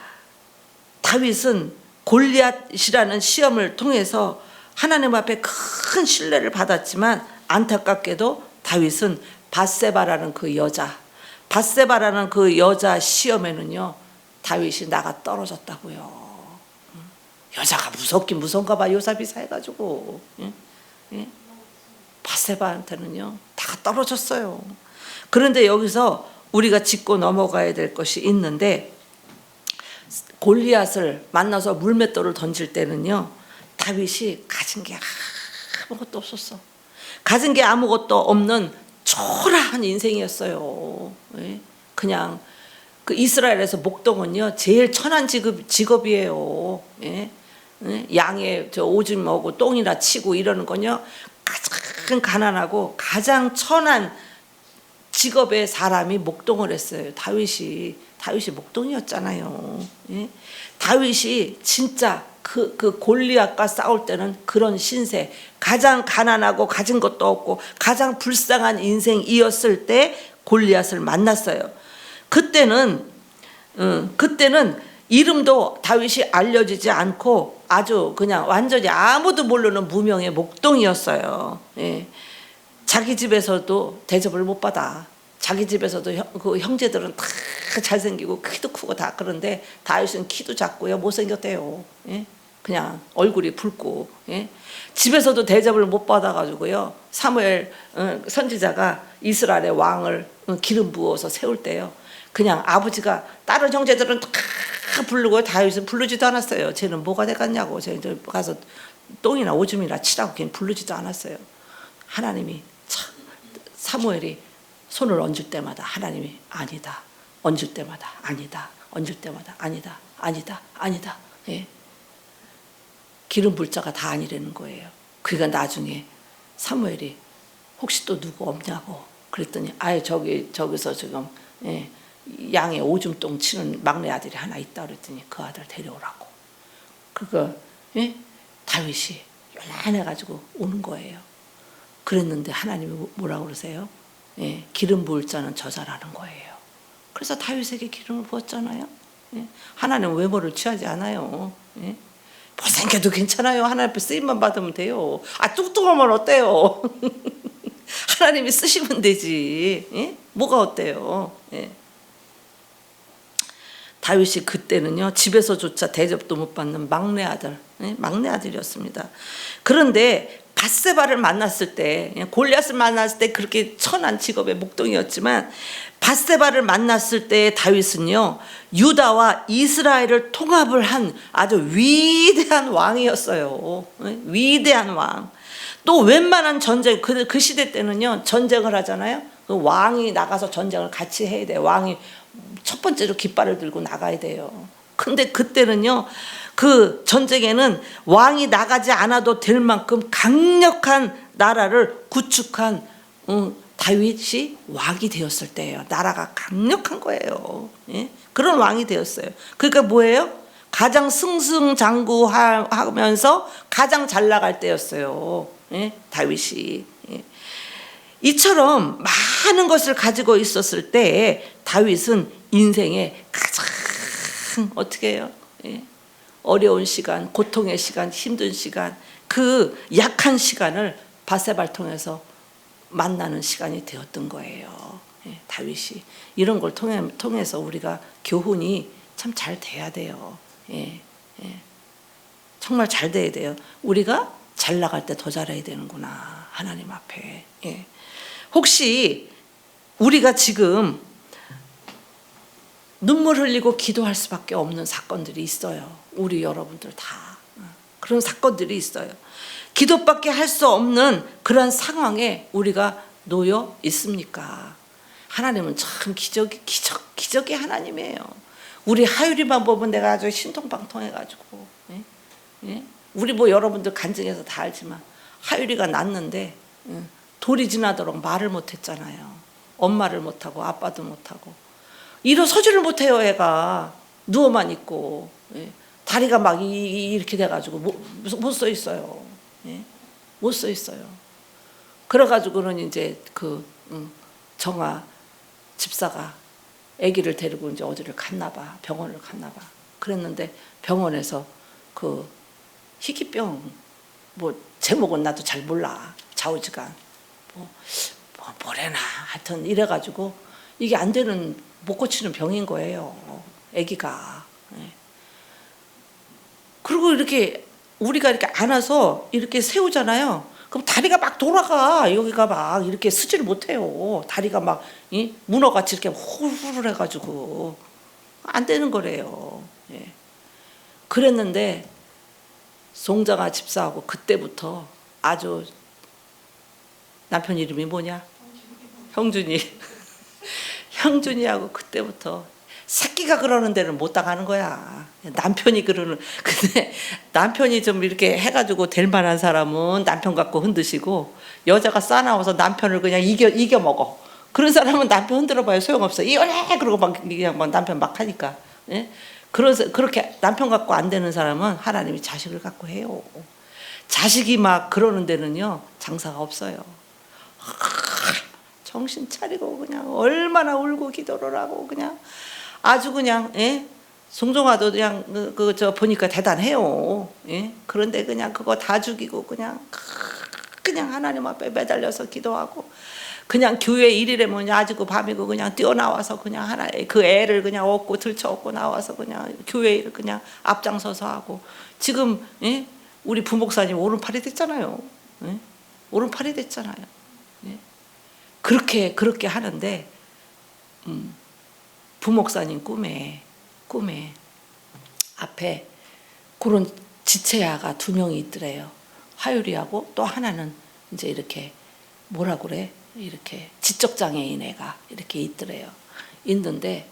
다윗은 골리앗이라는 시험을 통해서 하나님 앞에 큰 신뢰를 받았지만 안타깝게도 다윗은 밧세바라는 그 여자 시험에는요 다윗이 나가 떨어졌다고요. 여자가 무섭긴 무서운가 봐. 요사비사 해가지고 밧세바한테는요 다 떨어졌어요. 그런데 여기서 우리가 짚고 넘어가야 될 것이 있는데, 골리앗을 만나서 물맷돌을 던질 때는요 다윗이 가진 게 아무것도 없었어. 가진 게 아무것도 없는 초라한 인생이었어요. 그냥 그 이스라엘에서 목동은요 제일 천한 직업이에요. 양에 저 오줌 먹고 똥이나 치고 이러는 건요 가장 가난하고 가장 천한 직업의 사람이 목동을 했어요. 다윗이 목동이었잖아요. 다윗이 진짜 그 골리앗과 싸울 때는 그런 신세, 가장 가난하고 가진 것도 없고 가장 불쌍한 인생이었을 때 골리앗을 만났어요. 그때는 이름도 다윗이 알려지지 않고 아주 그냥 완전히 아무도 모르는 무명의 목동이었어요. 자기 집에서도 대접을 못 받아. 자기 집에서도 그 형제들은 다 잘생기고 키도 크고 다 그런데 다윗은 키도 작고요 못생겼대요. 그냥 얼굴이 붉고. 집에서도 대접을 못 받아가지고요 사무엘 선지자가 이스라엘의 왕을 기름 부어서 세울 때요 그냥 아버지가 다른 형제들은 다 부르고 다윗은 부르지도 않았어요. 쟤는 뭐가 돼갔냐고. 쟤는 가서 똥이나 오줌이나 치라고 그냥 부르지도 않았어요. 하나님이 사무엘이 손을 얹을 때마다 하나님이 아니다. 얹을 때마다 아니다. 얹을 때마다 아니다. 아니다. 기름 불 자가 다 아니라는 거예요. 그러니까 나중에 사무엘이 혹시 또 누구 없냐고 그랬더니 아예 저기서 지금 양에 오줌똥 치는 막내 아들이 하나 있다 그랬더니 그 아들 데려오라고. 그거 다윗이 요란해가지고 오는 거예요. 그랬는데 하나님이 뭐라고 그러세요? 기름 부을 자는 저자라는 거예요. 그래서 다윗에게 기름을 부었잖아요. 하나님은 외모를 취하지 않아요. 못생겨도 괜찮아요. 하나님 앞에 쓰임만 받으면 돼요. 뚱뚱하면 어때요? 하나님이 쓰시면 되지. 뭐가 어때요? 다윗이 그때는요 집에서조차 대접도 못 받는 막내 아들이었습니다. 그런데 밧세바를 만났을 때, 골리앗을 만났을 때 그렇게 천한 직업의 목동이었지만 밧세바를 만났을 때 다윗은요 유다와 이스라엘을 통합을 한 아주 위대한 왕이었어요. 위대한 왕. 또 웬만한 전쟁, 그 시대 때는요 전쟁을 하잖아요. 그 왕이 나가서 전쟁을 같이 해야 돼요. 왕이 첫 번째로 깃발을 들고 나가야 돼요. 근데 그때는요 그 전쟁에는 왕이 나가지 않아도 될 만큼 강력한 나라를 구축한 다윗이 왕이 되었을 때예요. 나라가 강력한 거예요. 그런 왕이 되었어요. 그러니까 뭐예요? 가장 승승장구하면서 가장 잘 나갈 때였어요. 다윗이. 이처럼 많은 것을 가지고 있었을 때 다윗은 인생에 가장 어떻게 해요? 어려운 시간, 고통의 시간, 힘든 시간, 그 약한 시간을 밧세바를 통해서 만나는 시간이 되었던 거예요. 다윗이. 이런 걸 통해서 우리가 교훈이 참 잘 돼야 돼요. 정말 잘 돼야 돼요. 우리가 잘 나갈 때 더 잘해야 되는구나. 하나님 앞에. 혹시 우리가 지금 눈물 흘리고 기도할 수밖에 없는 사건들이 있어요. 우리 여러분들 다 그런 사건들이 있어요. 기도밖에 할 수 없는 그런 상황에 우리가 놓여 있습니까? 하나님은 참 기적의 하나님이에요. 우리 하율이만 보면 내가 아주 신통방통해가지고 우리 뭐 여러분들 간증해서 다 알지만 하율이가 낳는데 돌이 지나도록 말을 못했잖아요. 엄마를 못하고 아빠도 못하고 일어서지를 못해요. 애가 누워만 있고 다리가 막 이렇게 돼가지고 못 서 있어요. 못 서 있어요. 그래가지고는 이제 그 정아 집사가 아기를 데리고 이제 어디를 갔나 봐. 병원을 갔나 봐. 그랬는데 병원에서 그 희귀병 뭐 제목은 나도 잘 몰라. 좌우지간 뭐래나 하여튼 이래가지고 이게 안 되는 못 고치는 병인 거예요. 아기가. 예. 그리고 이렇게 우리가 이렇게 안아서 이렇게 세우잖아요. 그럼 다리가 막 돌아가. 여기가 막 이렇게 쓰지를 못해요. 다리가 막 문어같이 이렇게 후루룩 해가지고 안 되는 거래요. 예. 그랬는데 송정아 집사하고 그때부터 아주 남편 이름이 뭐냐? 형준이. 형준이하고 그때부터 새끼가 그러는 데는 못 나가는 거야. 남편이 그러는. 근데 남편이 좀 이렇게 해가지고 될 만한 사람은 남편 갖고 흔드시고, 여자가 싸나워서 남편을 그냥 이겨 먹어. 그런 사람은 남편 흔들어봐야 소용없어. 이래 그러고 막 그냥 막 남편 막 하니까. 예? 그렇게 남편 갖고 안 되는 사람은 하나님이 자식을 갖고 해요. 자식이 막 그러는 데는요 장사가 없어요. 정신 차리고 그냥 얼마나 울고 기도를 하고 그냥 아주 그냥. 예? 송정아도 그냥 저 보니까 대단해요. 예? 그런데 그냥 그거 다 죽이고 그냥 하나님 앞에 매달려서 기도하고 그냥 교회 일이라면 아직도 밤이고 그냥 뛰어나와서 그냥 하나 그 애를 그냥 업고 들쳐업고 나와서 그냥 교회 일을 그냥 앞장서서 하고 지금. 예? 우리 부목사님 오른팔이 됐잖아요. 예? 오른팔이 됐잖아요. 예? 그렇게 하는데 부목사님 꿈에 앞에 그런 지체야가 2명이 있더래요. 화요리하고 또 하나는 이제 이렇게 뭐라 그래? 이렇게 지적장애인 애가 이렇게 있더래요. 있는데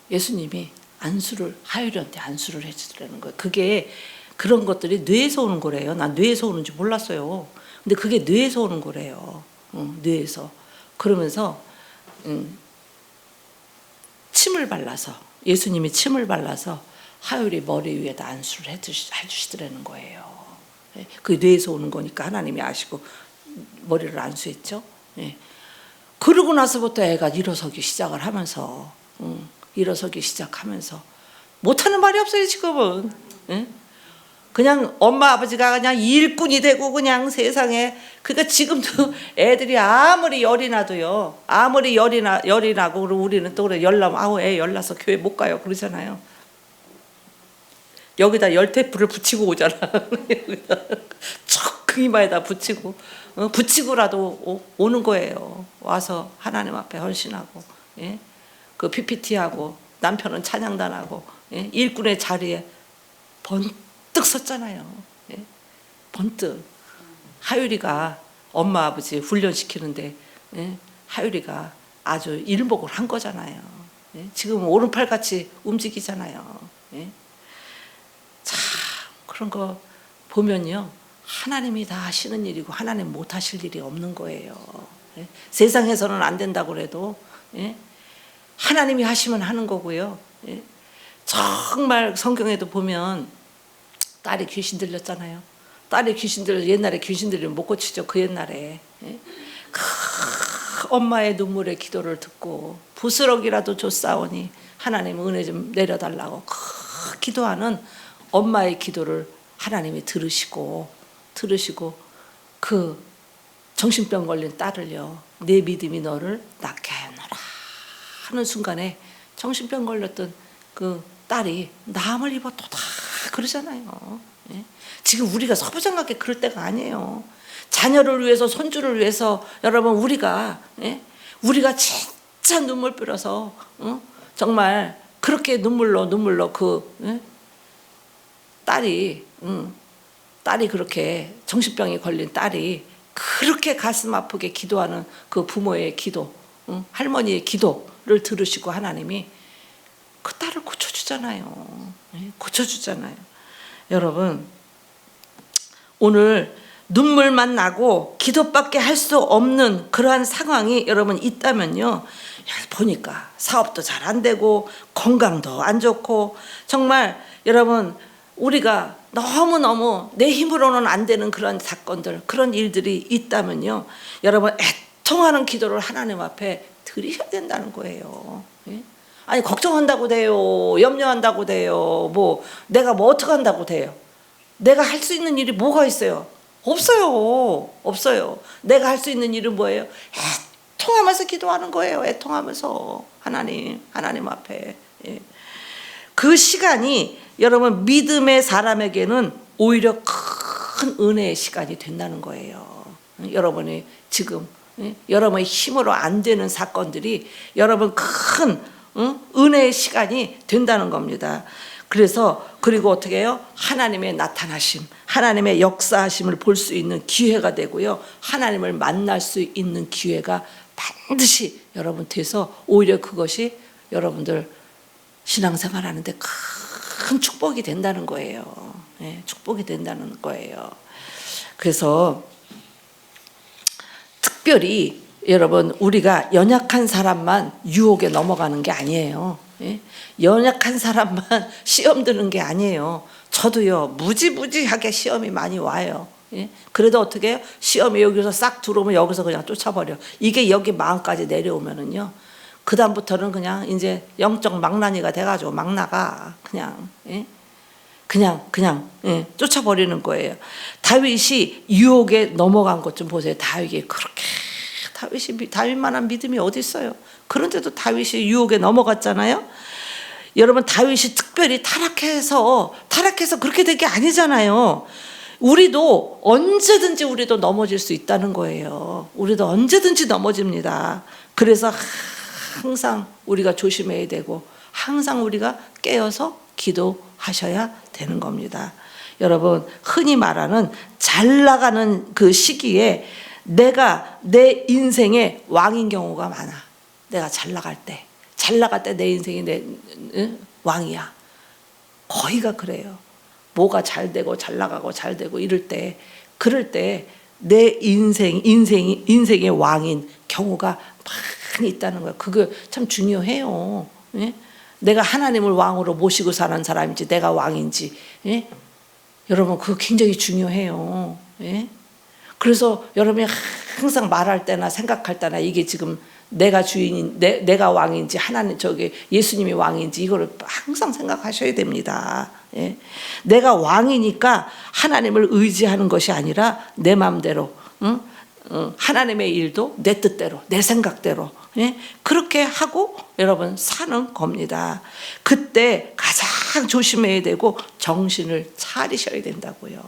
예수님이 화요리한테 안수를 해주더라는 거예요. 그게 그런 것들이 뇌에서 오는 거래요. 난 뇌에서 오는지 몰랐어요. 근데 그게 뇌에서 오는 거래요. 뇌에서. 그러면서 침을 발라서 예수님이 침을 발라서 하율이 머리 위에다 안수를 해주시더라는 거예요. 그 뇌에서 오는 거니까 하나님이 아시고 머리를 안수했죠. 예. 그러고 나서부터 애가 일어서기 시작을 하면서 일어서기 시작하면서 못하는 말이 없어요 지금은. 예? 그냥 엄마 아버지가 그냥 일꾼이 되고 그냥 세상에. 그러니까 지금도 애들이 아무리 열이 나도요. 아무리 열이 나고 그리고 우리는 또 그래 열나면 아우 애 열나서 교회 못 가요 그러잖아요. 여기다 열태풀을 붙이고 오잖아. 여기다 척 이마에다 붙이고 붙이고라도 오는 거예요. 와서 하나님 앞에 헌신하고. 예? 그 PPT하고 남편은 찬양단하고. 예? 일꾼의 자리에 번뜩 섰잖아요. 예? 번뜩. 하율이가 엄마 아버지 훈련시키는데. 예? 하율이가 아주 일목을 한 거잖아요. 예? 지금 오른팔같이 움직이잖아요. 예? 참 그런 거 보면요 하나님이 다 하시는 일이고 하나님 못 하실 일이 없는 거예요. 예? 세상에서는 안 된다고 그래도. 예? 하나님이 하시면 하는 거고요. 예? 정말 성경에도 보면 딸이 귀신 들렸잖아요. 딸이 귀신 들려 옛날에 귀신 들리면 못 고치죠. 그 옛날에. 예? 엄마의 눈물의 기도를 듣고 부스럭이라도 줬사오니 하나님 은혜 좀 내려달라고 기도하는 엄마의 기도를 하나님이 들으시고 그 정신병 걸린 딸을요 내 믿음이 너를 낫게 하노라 하는 순간에 정신병 걸렸던 그 딸이 남을 입어 또다 그러잖아요. 예? 지금 우리가 서부장하게 그럴 때가 아니에요. 자녀를 위해서 손주를 위해서 여러분 우리가 진짜 눈물 뿌려서 정말 그렇게 눈물로 그 딸이 그렇게 정신병에 걸린 딸이 그렇게 가슴 아프게 기도하는 그 부모의 기도, 할머니의 기도를 들으시고 하나님이 그 딸을 고쳐주잖아요. 고쳐주잖아요. 여러분 오늘 눈물만 나고 기도밖에 할 수 없는 그러한 상황이 여러분 있다면요. 보니까 사업도 잘 안 되고 건강도 안 좋고 정말 여러분 우리가 너무너무 내 힘으로는 안 되는 그런 사건들, 그런 일들이 있다면요, 여러분 애통하는 기도를 하나님 앞에 드리셔야 된다는 거예요. 예? 아니 걱정한다고 돼요, 염려한다고 돼요, 뭐 내가 뭐 어떻게 한다고 돼요. 내가 할 수 있는 일이 뭐가 있어요? 없어요. 없어요. 내가 할 수 있는 일은 뭐예요? 애통하면서 기도하는 거예요. 애통하면서 하나님 앞에. 예. 그 시간이 여러분 믿음의 사람에게는 오히려 큰 은혜의 시간이 된다는 거예요. 여러분이 지금 여러분의 힘으로 안 되는 사건들이 여러분 큰 은혜의 시간이 된다는 겁니다. 그래서 그리고 어떻게 해요? 하나님의 나타나심, 하나님의 역사하심을 볼 수 있는 기회가 되고요, 하나님을 만날 수 있는 기회가 반드시 여러분 돼서 오히려 그것이 여러분들 신앙생활 하는데 큰 축복이 된다는 거예요. 예, 축복이 된다는 거예요. 그래서 특별히 여러분 우리가 연약한 사람만 유혹에 넘어가는 게 아니에요. 예? 연약한 사람만 시험 드는 게 아니에요. 저도요 무지무지하게 시험이 많이 와요. 예? 그래도 어떻게 해요? 시험이 여기서 싹 들어오면 여기서 그냥 쫓아버려. 이게 여기 마음까지 내려오면은요, 그 다음부터는 그냥 이제 영적 망나니가 돼가지고 막 나가 그냥. 예? 그냥 예, 쫓아버리는 거예요. 다윗이 유혹에 넘어간 것 좀 보세요. 다윗이 그렇게 다윗만한 믿음이 어디 있어요? 그런데도 다윗이 유혹에 넘어갔잖아요. 여러분 다윗이 특별히 타락해서 그렇게 된 게 아니잖아요. 우리도 언제든지 우리도 넘어질 수 있다는 거예요. 우리도 언제든지 넘어집니다. 그래서 항상 우리가 조심해야 되고 항상 우리가 깨어서 기도하셔야 되는 겁니다. 여러분 흔히 말하는 잘 나가는 그 시기에 내가 내 인생의 왕인 경우가 많아. 내가 잘 나갈 때 내 인생이 내 왕이야. 거의가 그래요. 뭐가 잘 되고 잘 나가고 잘 되고 그럴 때 내 인생의 왕인 경우가 많이 있다는 거예요. 그거 참 중요해요. 예? 내가 하나님을 왕으로 모시고 사는 사람인지 내가 왕인지, 예? 여러분 그거 굉장히 중요해요. 예? 그래서 여러분이 항상 말할 때나 생각할 때나 이게 지금 내가 주인인 내가 왕인지 하나님 예수님이 왕인지 이거를 항상 생각하셔야 됩니다. 예? 내가 왕이니까 하나님을 의지하는 것이 아니라 내 마음대로, 하나님의 일도 내 뜻대로 내 생각대로, 예? 그렇게 하고 여러분 사는 겁니다. 그때 가장 조심해야 되고 정신을 차리셔야 된다고요.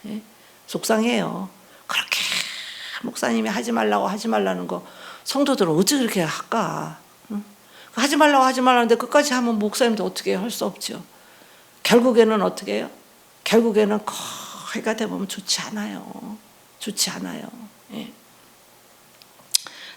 예? 속상해요. 그렇게 목사님이 하지 말라는 거 성도들은 어찌 그렇게 할까? 응? 하지 말라는데 끝까지 하면 목사님도 어떻게 할 수 없죠. 결국에는 어떻게 해요? 결국에는 거의가 되면 좋지 않아요. 예.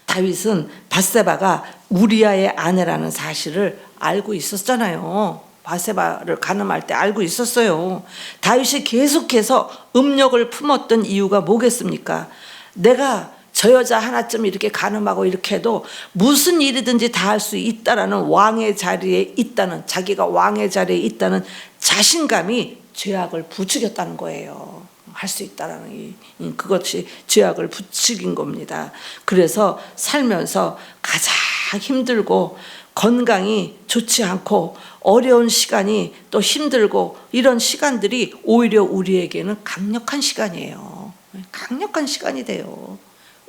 다윗은 밧세바가 우리아의 아내라는 사실을 알고 있었잖아요. 밧세바를 간음할 때 알고 있었어요. 다윗이 계속해서 음욕을 품었던 이유가 뭐겠습니까? 내가 저 여자 하나쯤 이렇게 간음하고 이렇게 해도 무슨 일이든지 다 할 수 있다라는 왕의 자리에 있다는, 자기가 왕의 자리에 있다는 자신감이 죄악을 부추겼다는 거예요. 할 수 있다라는 그것이 죄악을 부추긴 겁니다. 그래서 살면서 가장 힘들고 건강이 좋지 않고 어려운 시간이 또 힘들고 이런 시간들이 오히려 우리에게는 강력한 시간이에요. 강력한 시간이 돼요.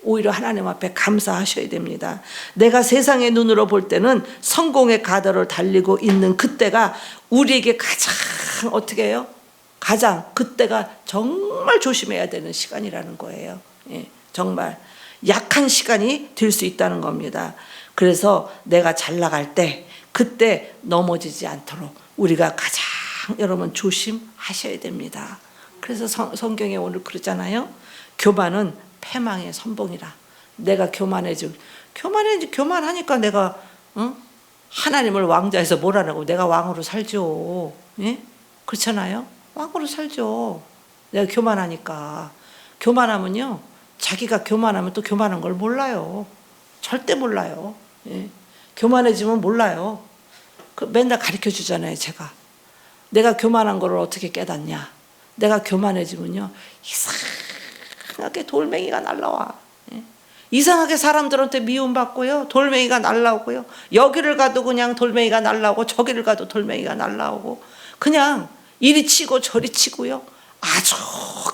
오히려 하나님 앞에 감사하셔야 됩니다. 내가 세상의 눈으로 볼 때는 성공의 가다를 달리고 있는 그때가 우리에게 가장 어떻게 해요? 가장 그때가 정말 조심해야 되는 시간이라는 거예요. 예, 정말 약한 시간이 될 수 있다는 겁니다. 그래서 내가 잘 나갈 때 그때 넘어지지 않도록 우리가 가장 여러분 조심하셔야 됩니다. 그래서 성경에 오늘 그러잖아요. 교만은 패망의 선봉이라. 내가 교만하니까 내가 하나님을 왕자에서 몰아내고 내가 왕으로 살죠. 예? 그렇잖아요. 왕으로 살죠. 내가 교만하니까. 교만하면요, 자기가 교만하면 또 교만한 걸 몰라요. 절대 몰라요. 예. 교만해지면 몰라요. 맨날 가르쳐 주잖아요, 제가. 내가 교만한 거를 어떻게 깨닫냐? 내가 교만해지면요, 이상하게 돌멩이가 날라와. 예? 이상하게 사람들한테 미움받고요, 돌멩이가 날라오고요, 여기를 가도 그냥 돌멩이가 날라오고 저기를 가도 돌멩이가 날라오고, 그냥 이리 치고 저리 치고요, 아주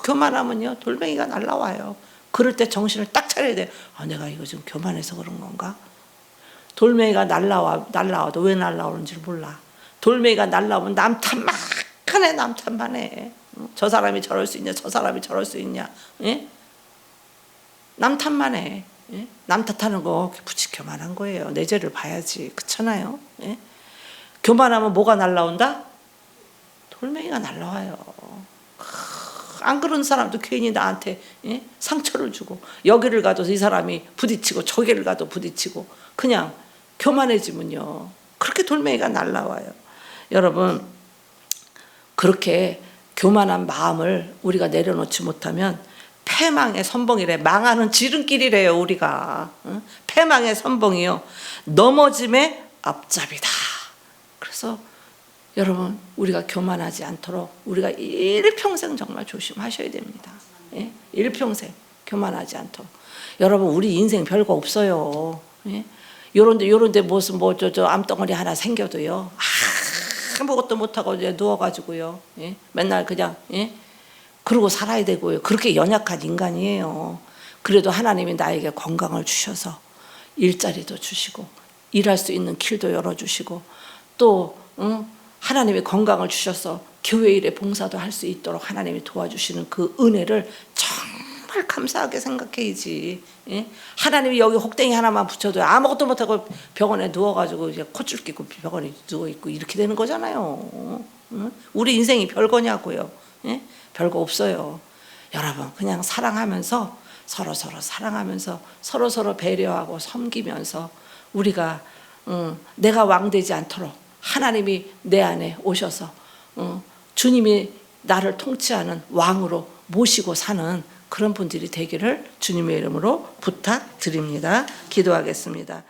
교만하면요 돌멩이가 날라와요. 그럴 때 정신을 딱 차려야 돼요. 내가 이거 좀 교만해서 그런 건가? 돌멩이가 날라와도 왜 날라오는지 몰라. 돌멩이가 날라오면 남탓만 해, 남탓만 해. 저 사람이 저럴 수 있냐, 저 사람이 저럴 수 있냐, 예? 남탓만 해. 예? 남탓하는 거 부치 교만한 거예요. 내 죄를 봐야지. 그렇잖아요. 예? 교만하면 뭐가 날라온다? 돌멩이가 날라와요. 안 그런 사람도 괜히 나한테, 예? 상처를 주고, 여기를 가도 이 사람이 부딪히고 저기를 가도 부딪히고, 그냥 교만해지면요 그렇게 돌멩이가 날라와요. 여러분, 그렇게 교만한 마음을 우리가 내려놓지 못하면 패망의 선봉이래. 망하는 지름길이래요. 우리가 패망의 선봉이요, 넘어짐의 앞잡이다. 그래서 여러분, 우리가 교만하지 않도록 우리가 일평생 정말 조심하셔야 됩니다. 예? 일평생 교만하지 않도록. 여러분, 우리 인생 별거 없어요. 예? 요런데 무슨 저 암덩어리 하나 생겨도요, 아무것도 못하고 이제 누워가지고요, 예? 맨날 그냥, 예? 그러고 살아야 되고요. 그렇게 연약한 인간이에요. 그래도 하나님이 나에게 건강을 주셔서 일자리도 주시고 일할 수 있는 길도 열어주시고, 또 하나님이 건강을 주셔서 교회 일에 봉사도 할 수 있도록 하나님이 도와주시는 그 은혜를 정말 감사하게 생각해야지. 예? 하나님이 여기 혹댕이 하나만 붙여도 아무것도 못하고 병원에 누워가지고 이제 콧줄 끼고 병원에 누워있고 이렇게 되는 거잖아요. 우리 인생이 별거냐고요. 예? 별거 없어요. 여러분, 그냥 사랑하면서 서로 사랑하면서 서로 배려하고 섬기면서 우리가 내가 왕되지 않도록 하나님이 내 안에 오셔서 주님이 나를 통치하는 왕으로 모시고 사는 그런 분들이 되기를 주님의 이름으로 부탁드립니다. 기도하겠습니다.